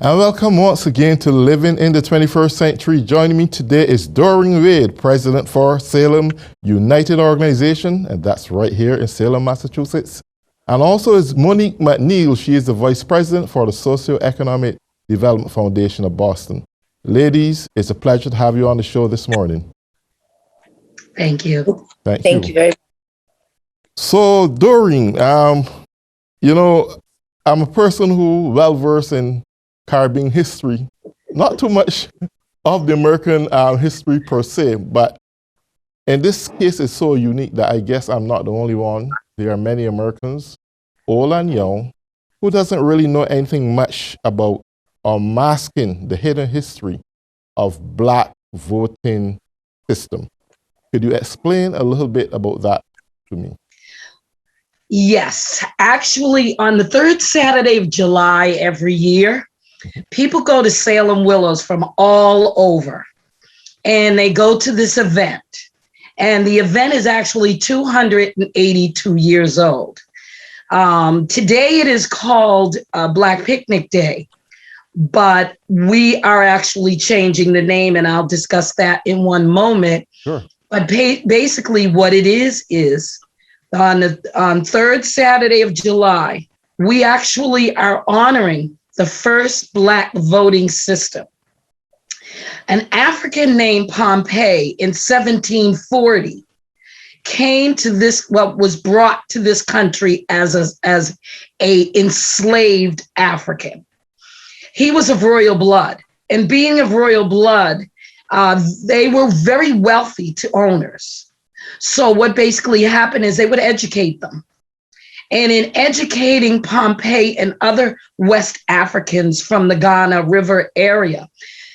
And welcome once again to Living in the 21st Century. Joining me today is Doreen Wade, President for Salem United Organization, and that's right here in Salem, Massachusetts. And also is Monique McNeil. She is the Vice President for the Socioeconomic Development Foundation of Boston. Ladies, it's a pleasure to have you on the show this morning. Thank you. Thank you very much. So, Doreen, you know, I'm a person who well-versed in Caribbean history, not too much of the American history per se, but in this case it's so unique that I guess I'm not the only one. There are many Americans, old and young, who doesn't really know anything much about or masking the hidden history of Black voting system. Could you explain a little bit about that to me? Yes, actually on the third Saturday of July every year, people go to Salem Willows from all over, and they go to this event. And the event is actually 282 years old. Today it is called Black Picnic Day, but we are actually changing the name, and I'll discuss that in one moment. Sure. But basically what it is on third Saturday of July, we actually are honoring the first Black voting system. An African named Pompey in 1740 came to this, what was brought to this country as a enslaved African. He was of royal blood, and being of royal blood, they were very wealthy to owners. So what basically happened is they would educate them. And in educating Pompey and other West Africans from the Ghana River area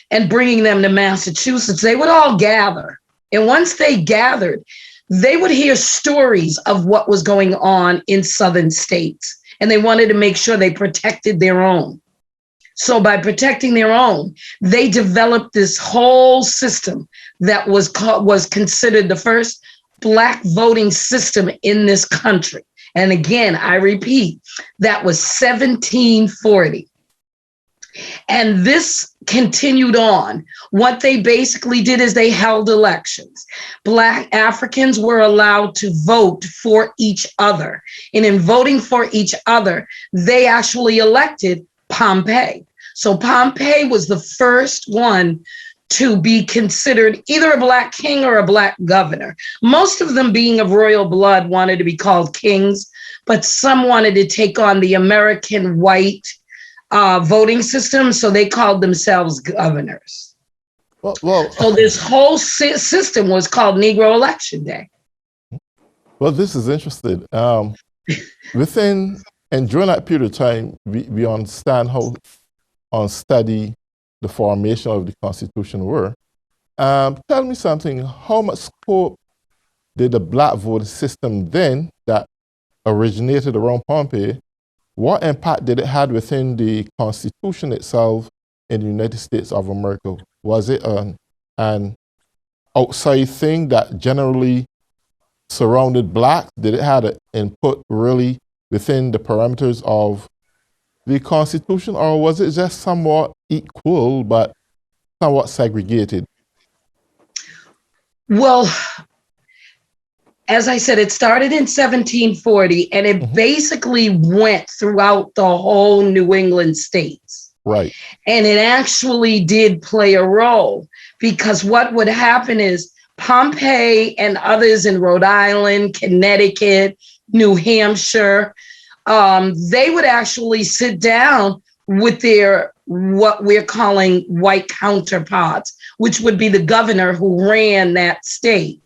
and bringing them to Massachusetts, they would all gather. And once they gathered, they would hear stories of what was going on in southern states. And they wanted to make sure they protected their own. So by protecting their own, they developed this whole system that was considered the first Black voting system in this country. And again, I repeat, that was 1740. And this continued on. What they basically did is they held elections. Black Africans were allowed to vote for each other. And in voting for each other, they actually elected Pompey. So Pompey was the first one to be considered either a Black king or a Black governor. Most of them, being of royal blood, wanted to be called kings, but some wanted to take on the American white voting system, so they called themselves governors. So this whole system was called Negro Election Day. Well, this is interesting. Within and during that period of time, we understand how unsteady the formation of the Constitution were. Tell me something, how much scope did the Black voting system then that originated around Pompey, what impact did it have within the Constitution itself in the United States of America? Was it an outside thing that generally surrounded Blacks? Did it have an input really within the parameters of the Constitution, or was it just somewhat equal but somewhat segregated? Well, as I said, it started in 1740, and it basically went throughout the whole New England states. Right. And it actually did play a role, because what would happen is Pompey and others in Rhode Island, Connecticut, New Hampshire, they would actually sit down with their, what we're calling white counterparts, which would be the governor who ran that state.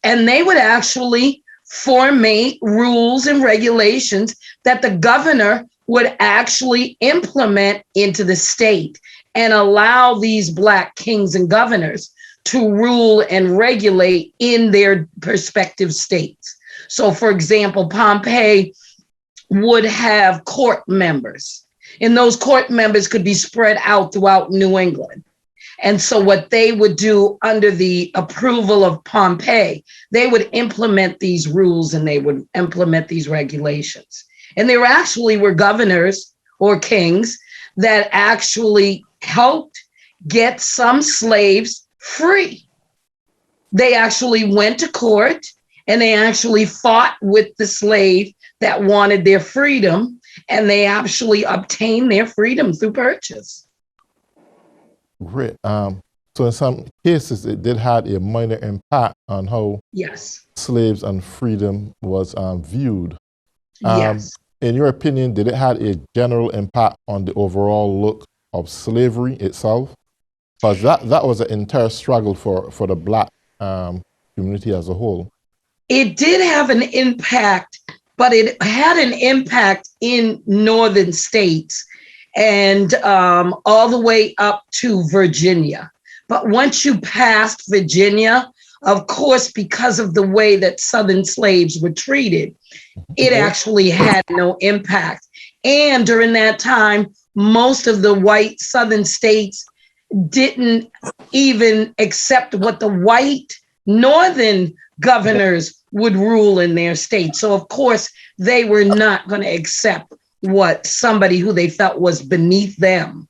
And they would actually formate rules and regulations that the governor would actually implement into the state and allow these Black kings and governors to rule and regulate in their respective states. So for example, Pompey would have court members, and those court members could be spread out throughout New England. And so what they would do under the approval of Pompey, they would implement these rules and they would implement these regulations. And there actually were governors or kings that actually helped get some slaves free. They actually went to court and they actually fought with the slave that wanted their freedom, and they actually obtained their freedom through purchase. Great. So in some cases, it did have a minor impact on how Yes. slaves and freedom was viewed. Yes. In your opinion, did it have a general impact on the overall look of slavery itself? Because that was an entire struggle for the Black community as a whole. It did have an impact, but it had an impact in northern states and all the way up to Virginia. But once you passed Virginia, of course, because of the way that Southern slaves were treated, it actually had no impact. And during that time, most of the white Southern states didn't even accept what the white Northern governors would rule in their state. So, of course, they were not going to accept what somebody who they felt was beneath them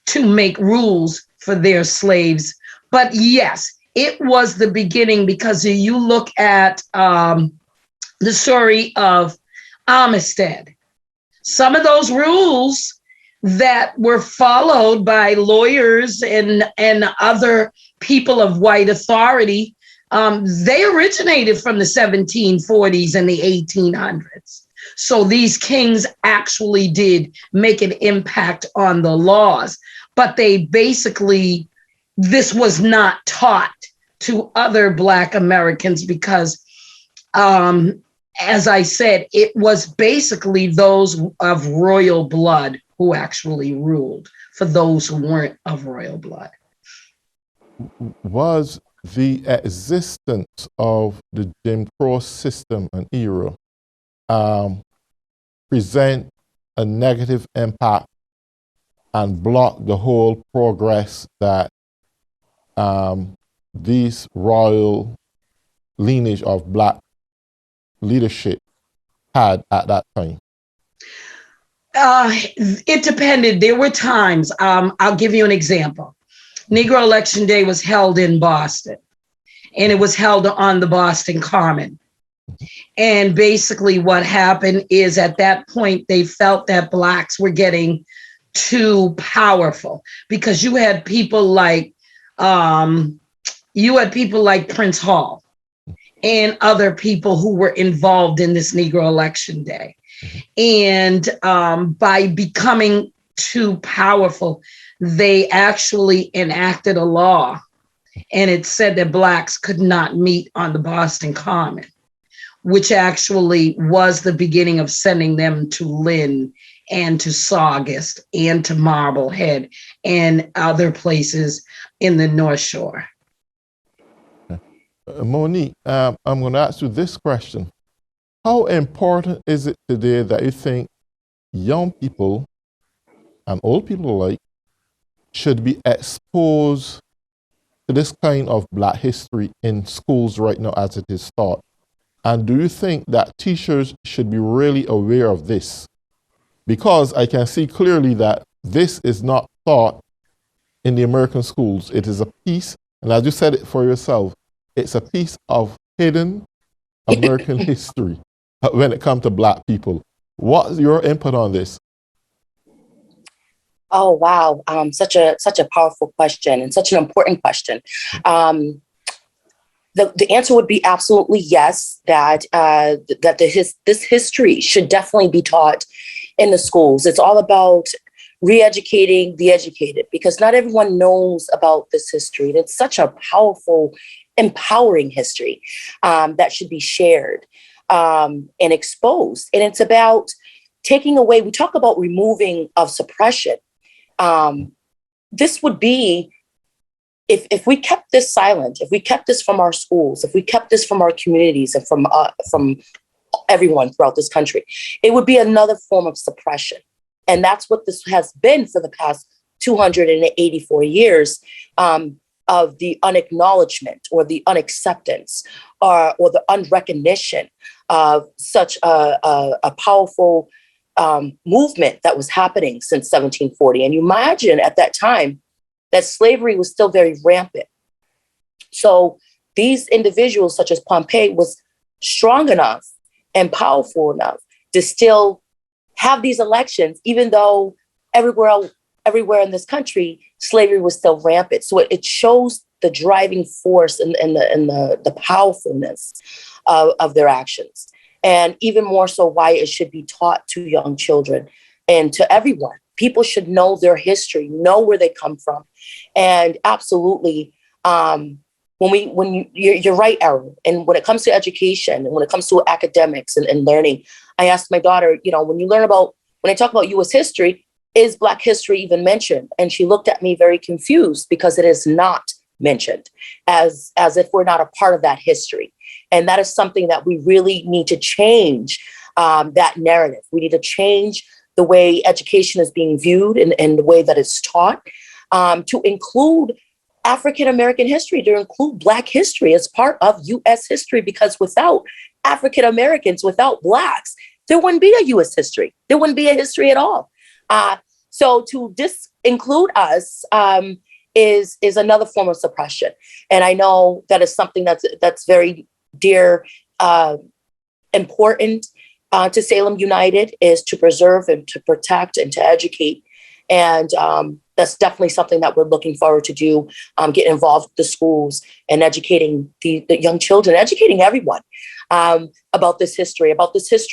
to make rules for their slaves. But yes, it was the beginning, because you look at the story of Armistead. Some of those rules that were followed by lawyers and other people of white authority, they originated from the 1740s and the 1800s. So these kings actually did make an impact on the laws, but they basically, this was not taught to other Black Americans because, as I said, it was basically those of royal blood who actually ruled for those who weren't of royal blood. Was the existence of the Jim Crow system and era present a negative impact and block the whole progress that these royal lineage of Black leadership had at that time? It depended. There were times, I'll give you an example. Negro Election Day was held in Boston, and it was held on the Boston Common. And basically what happened is, at that point, they felt that Blacks were getting too powerful, because you had people like Prince Hall and other people who were involved in this Negro Election Day. And by becoming too powerful, they actually enacted a law, and it said that Blacks could not meet on the Boston Common, which actually was the beginning of sending them to Lynn and to Saugus and to Marblehead and other places in the North Shore. Monique, I'm going to ask you this question. How important is it today that you think young people and old people alike should be exposed to this kind of Black history in schools right now as it is taught? And do you think that teachers should be really aware of this? Because I can see clearly that this is not taught in the American schools. It is a piece, and as you said it for yourself, it's a piece of hidden American history when it comes to Black people. What's your input on this? Oh, wow. Such a powerful question, and such an important question. The answer would be absolutely yes, that this history should definitely be taught in the schools. It's all about re-educating the educated, because not everyone knows about this history. And it's such a powerful, empowering history that should be shared and exposed. And it's about taking away, we talk about removing of suppression. This would be, if we kept this silent, if we kept this from our schools, if we kept this from our communities and from everyone throughout this country, it would be another form of suppression. And that's what this has been for the past 284 years, of the unacknowledgement or the unacceptance or the unrecognition of such a powerful movement that was happening since 1740. And you imagine at that time that slavery was still very rampant. So these individuals, such as Pompey, was strong enough and powerful enough to still have these elections, even though everywhere in this country, slavery was still rampant. So it shows the driving force and the powerfulness of their actions. And even more so why it should be taught to young children and to everyone. People should know their history, know where they come from. And absolutely, you're right, Aaron. And when it comes to education and when it comes to academics and learning, I asked my daughter, when I talk about US history, is Black history even mentioned? And she looked at me very confused because it is not mentioned, as if we're not a part of that history. And that is something that we really need to change, that narrative. We need to change the way education is being viewed and the way that it's taught, to include African-American history, to include Black history as part of US history, because without African-Americans, without Blacks, there wouldn't be a US history. There wouldn't be a history at all. So to include us is another form of suppression. And I know that is something that's very dear, important to Salem United, is to preserve and to protect and to educate. And that's definitely something that we're looking forward to do, get involved with the schools and educating the young children, educating everyone about this history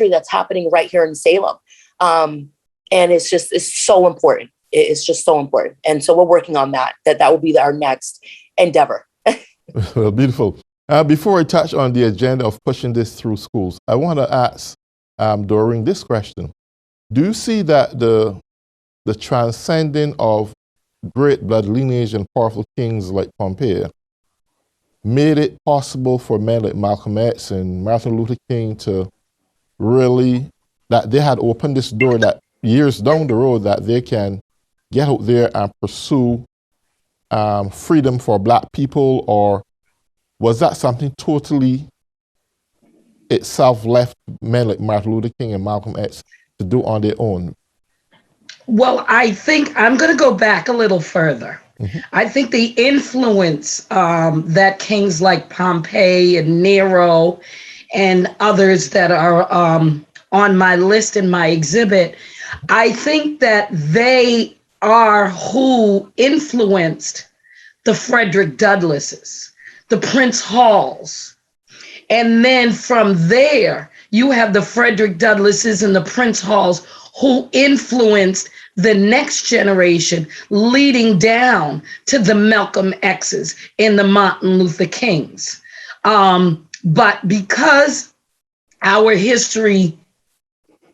that's happening right here in Salem. And it's so important. It's just so important. And so we're working on that will be our next endeavor. Well, beautiful. Before I touch on the agenda of pushing this through schools, I want to ask Doreen this question. Do you see that the transcending of great blood lineage and powerful kings like Pompey made it possible for men like Malcolm X and Martin Luther King to really, that they had opened this door that years down the road that they can get out there and pursue freedom for Black people? Or was that something totally itself left men like Martin Luther King and Malcolm X to do on their own? Well, I think I'm going to go back a little further. Mm-hmm. I think the influence that kings like Pompey and Nero and others that are on my list in my exhibit, I think that they are who influenced the Frederick Douglasses, the Prince Halls. And then from there, you have the Frederick Douglasses and the Prince Halls who influenced the next generation, leading down to the Malcolm X's and the Martin Luther Kings. But because our history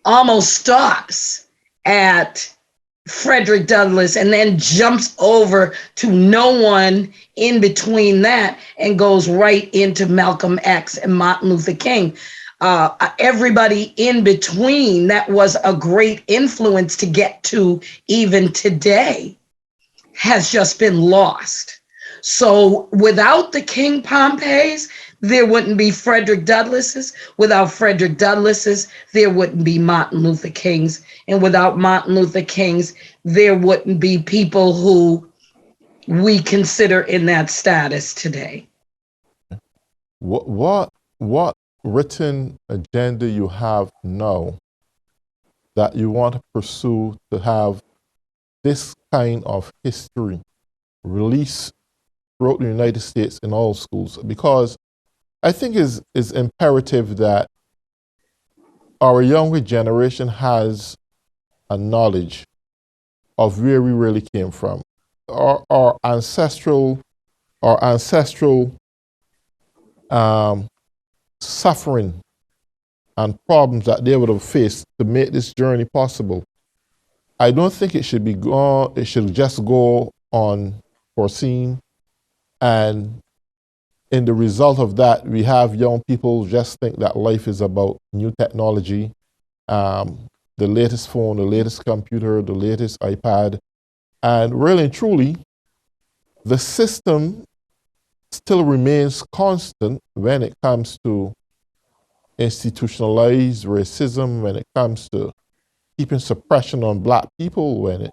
almost stops at Frederick Douglass and then jumps over to no one in between that and goes right into Malcolm X and Martin Luther King. Everybody in between that was a great influence to get to even today has just been lost. So without the King Pompeys, there wouldn't be Frederick Douglasses. Without Frederick Douglasses, there wouldn't be Martin Luther Kings. And without Martin Luther Kings, there wouldn't be people who we consider in that status today. What written agenda you have now that you want to pursue to have this kind of history released throughout the United States in all schools? Because I think it's imperative that our younger generation has a knowledge of where we really came from. Our ancestral suffering and problems that they would have faced to make this journey possible. I don't think it should just go unforeseen. And in the result of that, we have young people just think that life is about new technology, the latest phone, the latest computer, the latest iPad. And really and truly, the system still remains constant when it comes to institutionalized racism, when it comes to keeping suppression on Black people, when it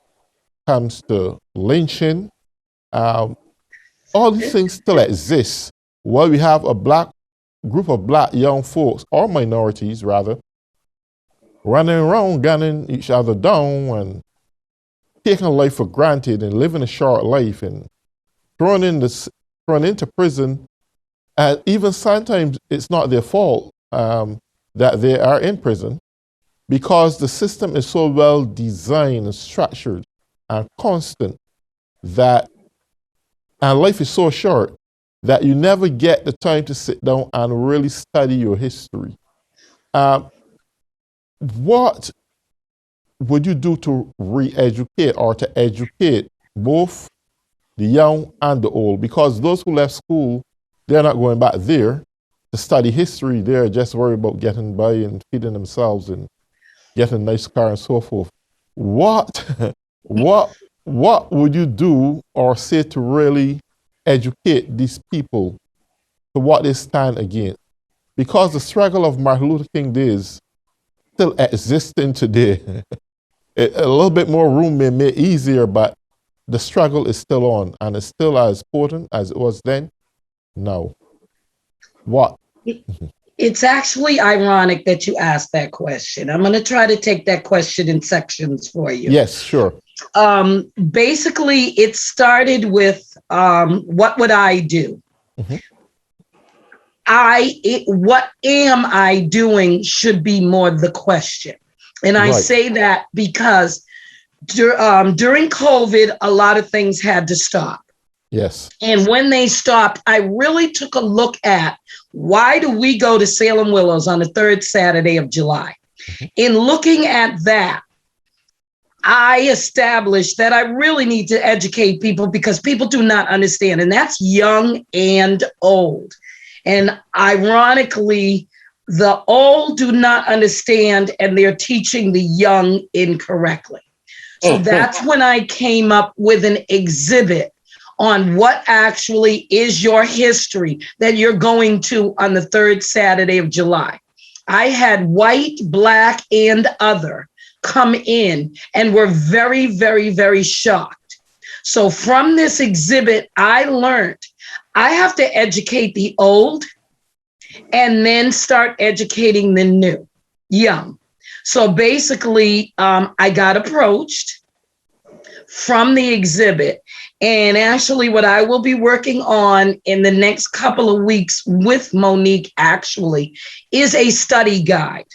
comes to lynching. All these things still exist. While we have a group of Black young folks, or minorities rather, running around gunning each other down and taking life for granted and living a short life and thrown into prison. And even sometimes it's not their fault that they are in prison, because the system is so well designed and structured and constant that, and life is so short, that you never get the time to sit down and really study your history. What would you do to re-educate or to educate both the young and the old? Because those who left school, they're not going back there to study history. They're just worried about getting by and feeding themselves and getting a nice car and so forth. What would you do or say to really educate these people to what they stand against? Because the struggle of Martin Luther King days still existing today. A little bit more room may make it easier, but the struggle is still on, and it's still as potent as it was then. No. What? It's actually ironic that you asked that question. I'm going to try to take that question in sections for you. Yes, sure. Basically, it started with what would I do? Mm-hmm. What am I doing should be more the question. And I say that because during COVID, a lot of things had to stop. Yes. And when they stopped, I really took a look at, why do we go to Salem Willows on the third Saturday of July? Mm-hmm. In looking at that, I established that I really need to educate people, because people do not understand, and that's young and old. And ironically, the old do not understand, and they're teaching the young incorrectly. So that's when I came up with an exhibit on what actually is your history that you're going to on the third Saturday of July. I had white, Black, and other come in and were very, very, very shocked. So from this exhibit, I learned I have to educate the old and then start educating the new, young. So basically, I got approached from the exhibit. And actually, what I will be working on in the next couple of weeks with Monique actually is a study guide.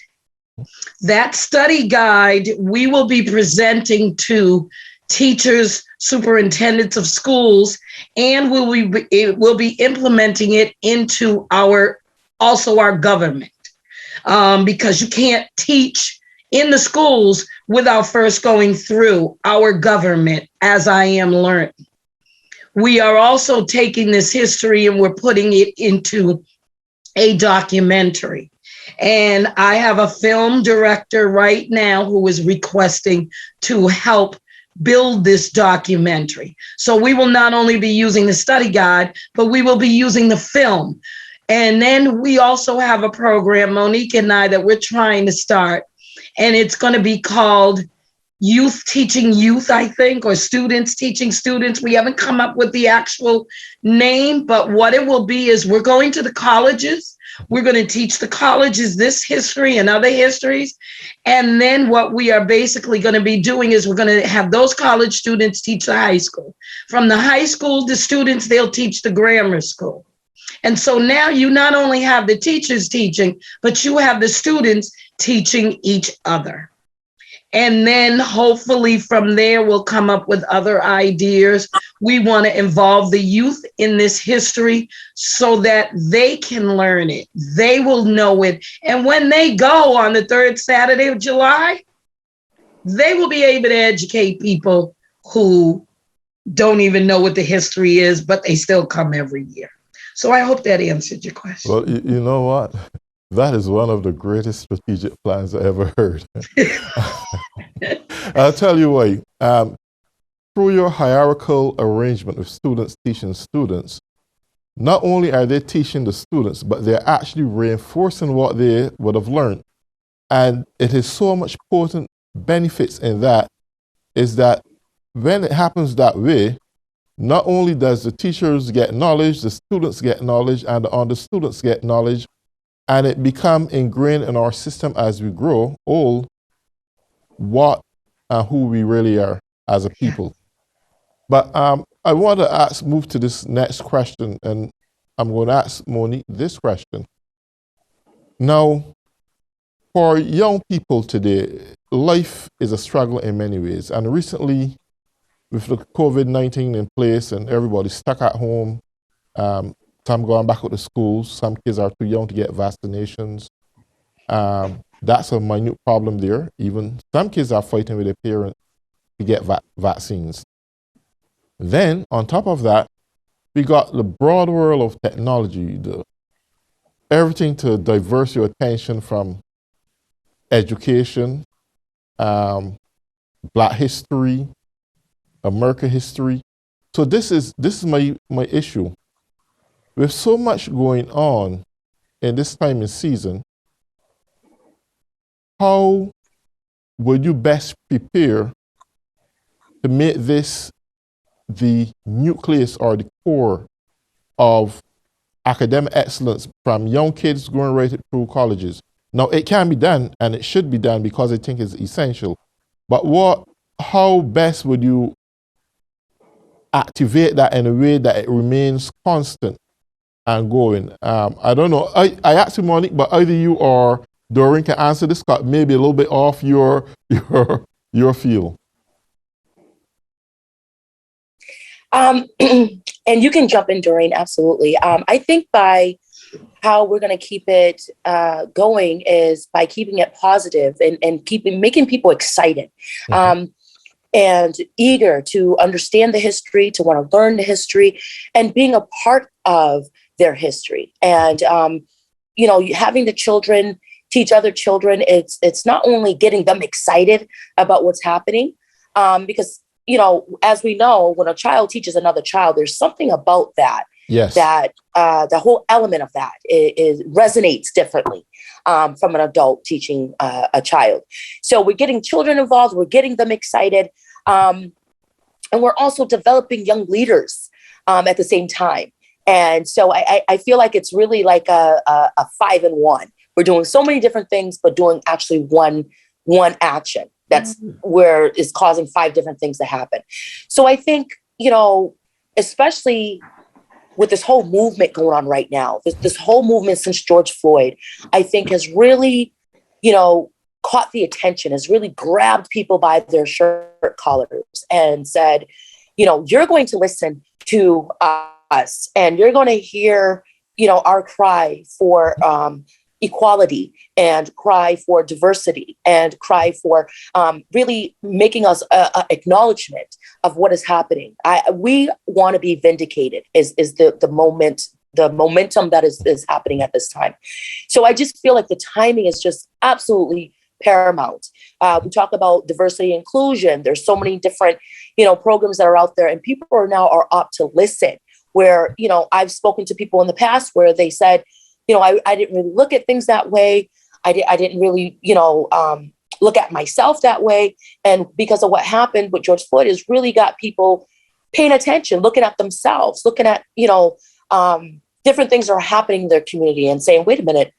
That study guide we will be presenting to teachers, superintendents of schools, and we'll be implementing it into our government, because you can't teach in the schools without first going through our government, as I am learning. We are also taking this history and we're putting it into a documentary. And I have a film director right now who is requesting to help build this documentary. So we will not only be using the study guide, but we will be using the film. And then we also have a program, Monique and I, that we're trying to start. And it's going to be called Youth Teaching Youth, I think, or Students Teaching Students. We haven't come up with the actual name, but what it will be is we're going to the colleges. We're going to teach the colleges this history and other histories. And then what we are basically going to be doing is we're going to have those college students teach the high school. From the high school, the students, they'll teach the grammar school. And so now you not only have the teachers teaching, but you have the students teaching each other. And then hopefully from there, we'll come up with other ideas. We want to involve the youth in this history so that they can learn it. They will know it. And when they go on the third Saturday of July, they will be able to educate people who don't even know what the history is, but they still come every year. So I hope that answered your question. Well, you know what? That is one of the greatest strategic plans I ever heard. I'll tell you why. Through your hierarchical arrangement of students teaching students, not only are they teaching the students, but they're actually reinforcing what they would have learned. And it is so much potent benefits in that is that when it happens that way, not only does the teachers get knowledge, the students get knowledge, and the students get knowledge, and it become ingrained in our system as we grow old, what and who we really are as a people. But I want to move to this next question, and I'm going to ask Monique this question. Now, for young people today, life is a struggle in many ways. And recently, with the COVID-19 in place and everybody stuck at home, some going back to schools, some kids are too young to get vaccinations. That's a minute problem there. Even some kids are fighting with their parents to get vaccines. Then, on top of that, we got the broad world of technology, everything to divert your attention from education, Black history, American history. So this is my issue. With so much going on in this time and season, how would you best prepare to make this the nucleus or the core of academic excellence from young kids going right through colleges? Now, it can be done, and it should be done because I think it's essential. But how best would you activate that in a way that it remains constant and going? I don't know. I asked you, Monique, but either you or Doreen can answer this, maybe a little bit off your field. And you can jump in, Doreen, absolutely. I think by how we're going to keep it going is by keeping it positive and making people excited and eager to understand the history, to want to learn the history, and being a part of their history. And having the children teach other children. It's not only getting them excited about what's happening, because as we know, when a child teaches another child, there's something about that. Yes. That the whole element of that is resonates differently from an adult teaching a child. So we're getting children involved, we're getting them excited, and we're also developing young leaders at the same time. And so I feel like it's really like a 5-in-1. We're doing so many different things, but doing actually one action that's where is causing 5 different things to happen. So I think, especially with this whole movement going on right now, this whole movement since George Floyd, I think has really, caught the attention, has really grabbed people by their shirt collars and said, you're going to listen to us and you're going to hear, our cry for equality and cry for diversity and cry for really making us a acknowledgement of what is happening. We want to be vindicated is the momentum that is happening at this time. So I just feel like the timing is just absolutely paramount. We talk about diversity and inclusion. There's so many different, programs that are out there, and people are up to listen. Where, I've spoken to people in the past where they said, I didn't really look at things that way. I didn't really, look at myself that way. And because of what happened with George Floyd has really got people paying attention, looking at themselves, looking at, different things that are happening in their community and saying, wait a minute,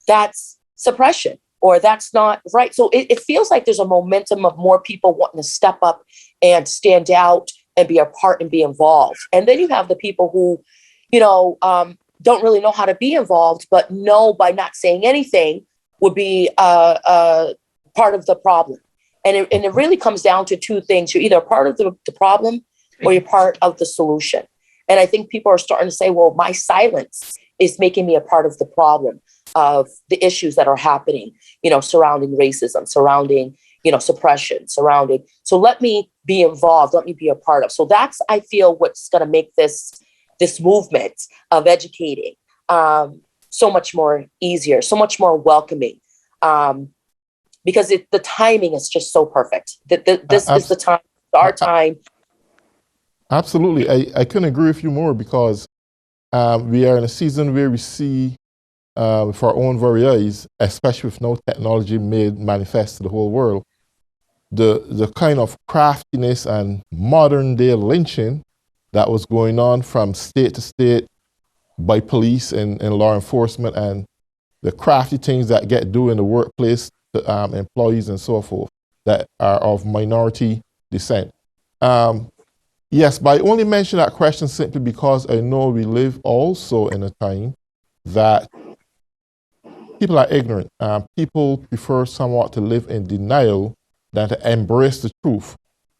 that's suppression or that's not right. So it feels like there's a momentum of more people wanting to step up and stand out and be a part and be involved. And then you have the people who, don't really know how to be involved, but know by not saying anything would be part of the problem. And it really comes down to 2 things. You're either part of the problem or you're part of the solution. And I think people are starting to say, well, my silence is making me a part of the problem of the issues that are happening, surrounding racism, surrounding, suppression, surrounding. So let me be involved. Let me be a part of. So that's, I feel, what's going to make this movement of educating so much more easier, so much more welcoming, because the timing is just so perfect. This is the time, our time. Absolutely. I couldn't agree with you more because we are in a season where we see with our own very eyes, especially with no technology made manifest to the whole world, the kind of craftiness and modern day lynching that was going on from state to state by police and law enforcement, and the crafty things that get done in the workplace to employees and so forth that are of minority descent. Yes, but I only mention that question simply because I know we live also in a time that people are ignorant. People prefer somewhat to live in denial than to embrace the truth.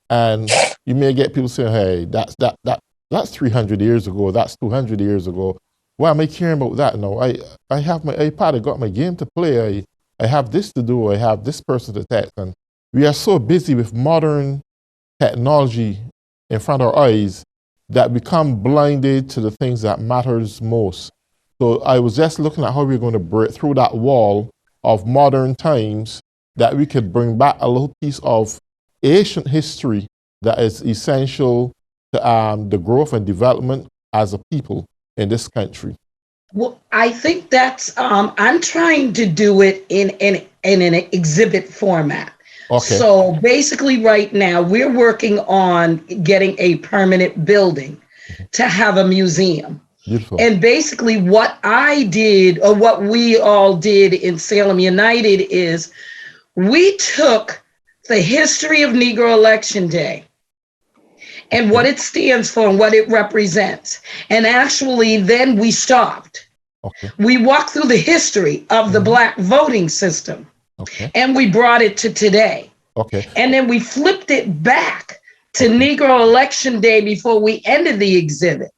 And you may get people saying, hey, that's 300 years ago, that's 200 years ago. Why am I caring about that? No, I have my iPad, I got my game to play, I have this to do, I have this person to text. And we are so busy with modern technology in front of our eyes that become blinded to the things that matters most. So I was just looking at how we're going to break through that wall of modern times, that we could bring back a little piece of ancient history that is essential to the growth and development as a people in this country. Well, I think that's, I'm trying to do it in an exhibit format. Okay. So basically right now we're working on getting a permanent building to have a museum. Beautiful. And basically what I did, or what we all did in Salem United, is we took the history of Negro Election Day and what it stands for and what it represents. And actually then we stopped. Okay. We walked through the history of the Black voting system. Okay. And we brought it to today. Okay. And then we flipped it back to Negro Election Day before we ended the exhibit.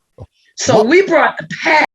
So we brought the past